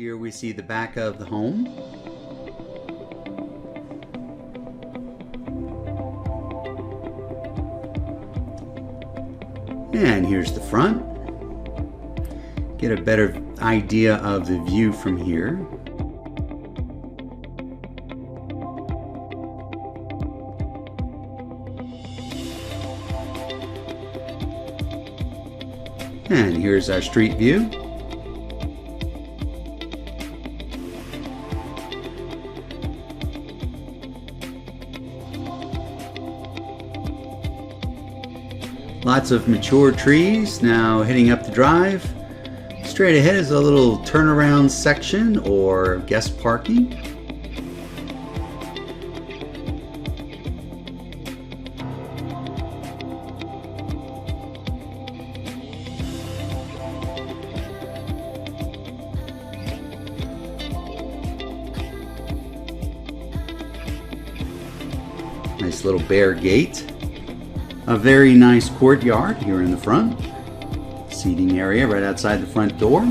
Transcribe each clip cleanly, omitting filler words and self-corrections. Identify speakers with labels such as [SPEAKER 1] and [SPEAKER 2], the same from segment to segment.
[SPEAKER 1] Here we see the back of the home. And here's the front. Get a better idea of the view from here. And here's our street view. Lots of mature trees. Now heading up the drive. Straight ahead is a little turnaround section or guest parking. Nice little bare gate. A very nice courtyard here in the front. Seating area right outside the front door.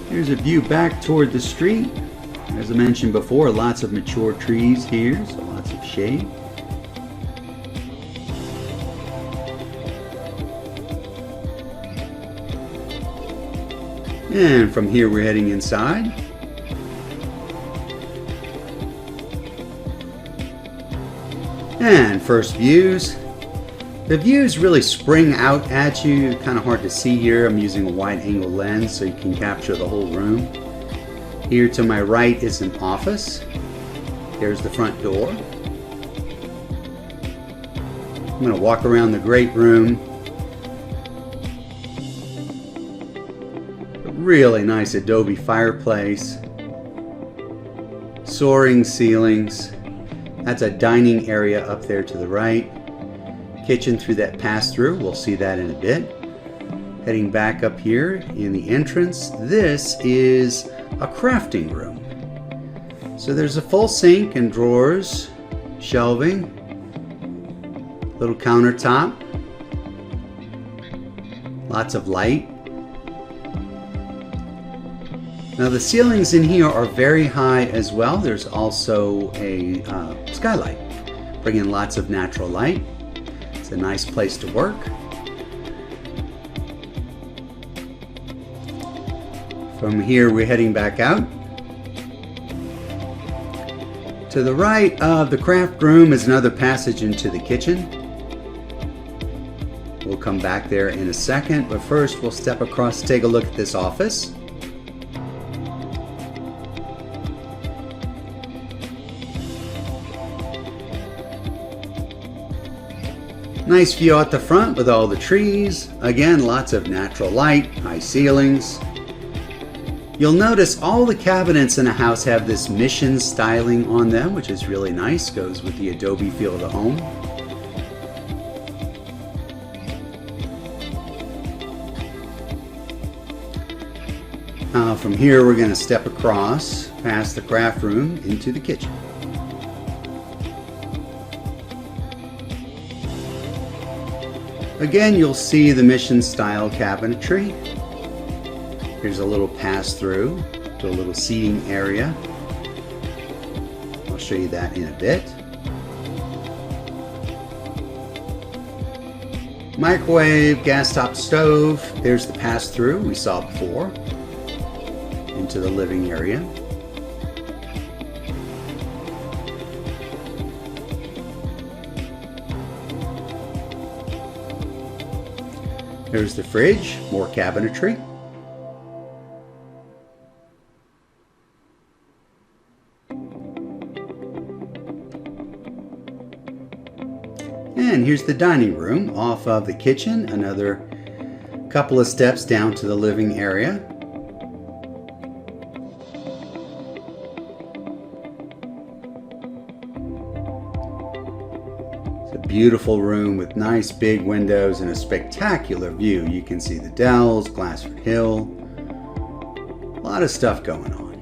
[SPEAKER 1] Here's a view back toward the street. As I mentioned before, lots of mature trees here, so lots of shade. And from here we're heading inside. And first views. The views really spring out at you. Kind of hard to see here. I'm using a wide angle lens so you can capture the whole room. Here to my right is an office. There's the front door. I'm going to walk around the great room. A really nice adobe fireplace. Soaring ceilings. That's a dining area up there to the right. Kitchen through that pass-through. We'll see that in a bit. Heading back up here in the entrance, this is a crafting room. So there's a full sink and drawers, shelving, little countertop, lots of light. Now the ceilings in here are very high as well. There's also a skylight, bringing lots of natural light. It's a nice place to work. From here we're heading back out. To the right of the craft room is another passage into the kitchen. We'll come back there in a second, but first we'll step across to take a look at this office. Nice view at the front with all the trees. Again, lots of natural light, high ceilings. You'll notice all the cabinets in a house have this mission styling on them, which is really nice. Goes with the adobe feel of the home. From here we're going to step across past the craft room into the kitchen. Again, you'll see the mission style cabinetry. Here's a little pass through to a little seating area. I'll show you that in a bit. Microwave, gas top stove. There's the pass through we saw before into the living area. There's the fridge, more cabinetry. And here's the dining room off of the kitchen, another couple of steps down to the living area. Beautiful room with nice big windows and a spectacular view. You can see the Dells, Glassford Hill. A lot of stuff going on.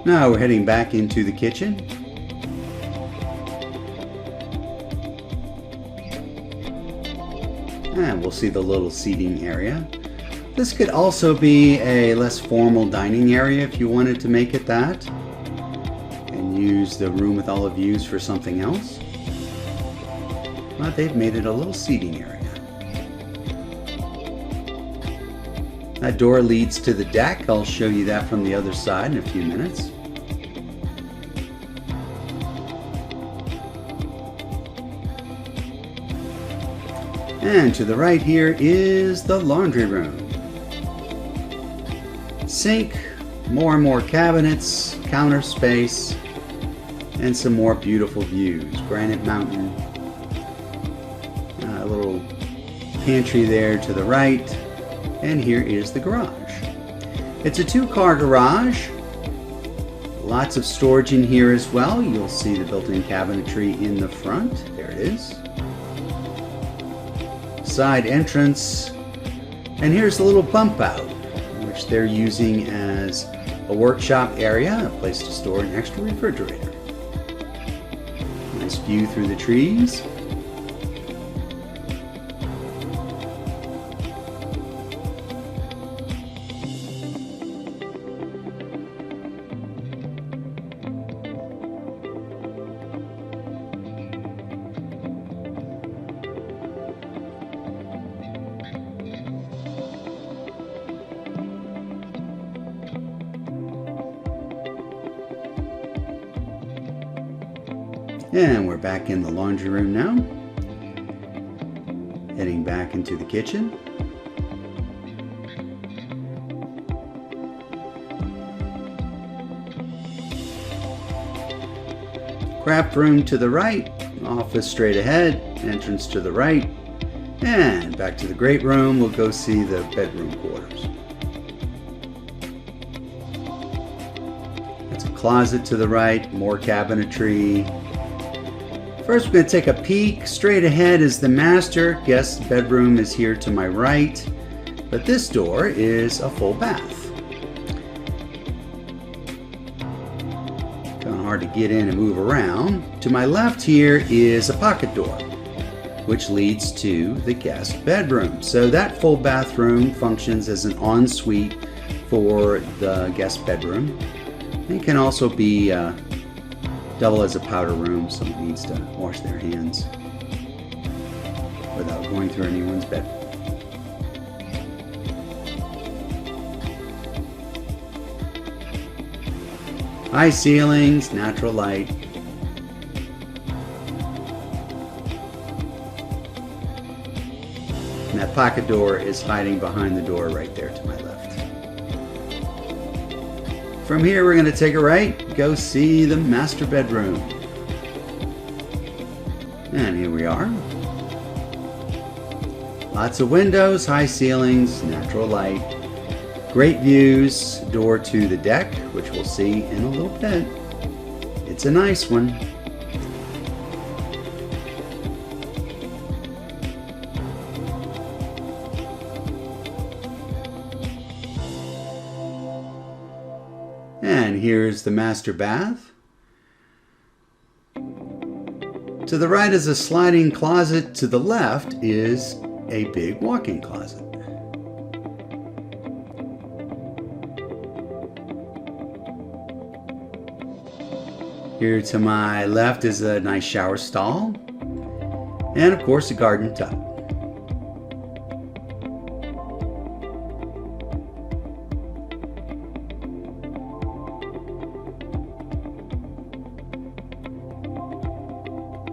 [SPEAKER 1] Now we're heading back into the kitchen. And we'll see the little seating area. This could also be a less formal dining area if you wanted to make it that, and use the room with all the views for something else. But they've made it a little seating area. That door leads to the deck. I'll show you that from the other side in a few minutes. And to the right here is the laundry room. Sink, more and more cabinets, counter space, and some more beautiful views. Granite Mountain, a little pantry there to the right, and here is the garage. It's a 2-car garage. Lots of storage in here as well. You'll see the built-in cabinetry in the front. There it is. Side entrance, and here's the little bump out, which they're using as a workshop area, a place to store an extra refrigerator. Nice view through the trees. And we're back in the laundry room now. Heading back into the kitchen. Craft room to the right, office straight ahead, entrance to the right, and back to the great room. We'll go see the bedroom quarters. That's a closet to the right, more cabinetry. First, we're going to take a peek. Straight ahead is the master. Guest bedroom is here to my right, but this door is a full bath. Kind of hard to get in and move around. To my left here is a pocket door, which leads to the guest bedroom. So that full bathroom functions as an ensuite for the guest bedroom. It can also be double as a powder room, someone needs to wash their hands without going through anyone's bed. High ceilings, natural light. And that pocket door is hiding behind the door right there to my left. From here, we're going to take a right, go see the master bedroom. And here we are. Lots of windows, high ceilings, natural light, great views, door to the deck, which we'll see in a little bit. It's a nice one. And here's the master bath. To the right is a sliding closet. To the left is a big walk-in closet. Here to my left is a nice shower stall. And of course a garden tub.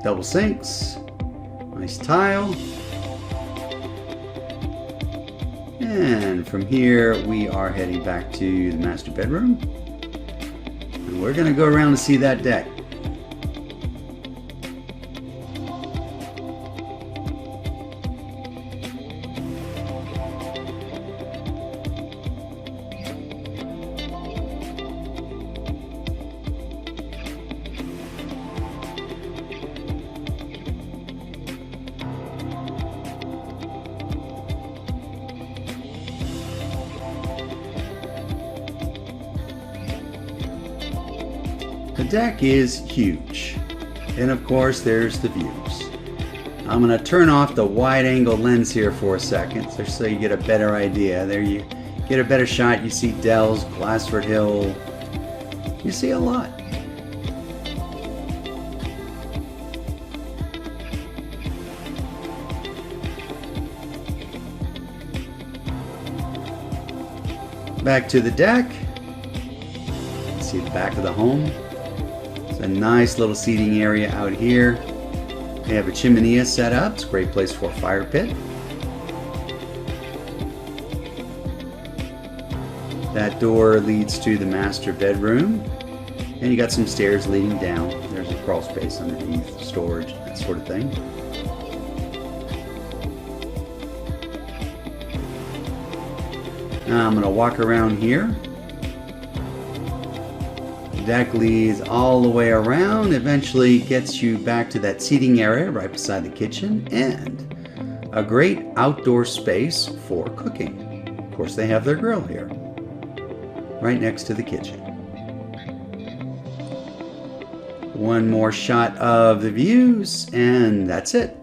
[SPEAKER 1] Double sinks, nice tile, and from here we are heading back to the master bedroom, and we're going to go around and see that deck. deck is huge. And of course, there's the views. I'm going to turn off the wide angle lens here for a second, just so you get a better idea. There you get a better shot. You see Dells, Glassford Hill. You see a lot. Back to the deck. See the back of the home. It's a nice little seating area out here. They have a chimenea set up. It's a great place for a fire pit. That door leads to the master bedroom. And you got some stairs leading down. There's a crawl space underneath, storage, that sort of thing. Now I'm going to walk around here. The deck leads all the way around, eventually gets you back to that seating area right beside the kitchen, and a great outdoor space for cooking. Of course, they have their grill here, right next to the kitchen. One more shot of the views, and that's it.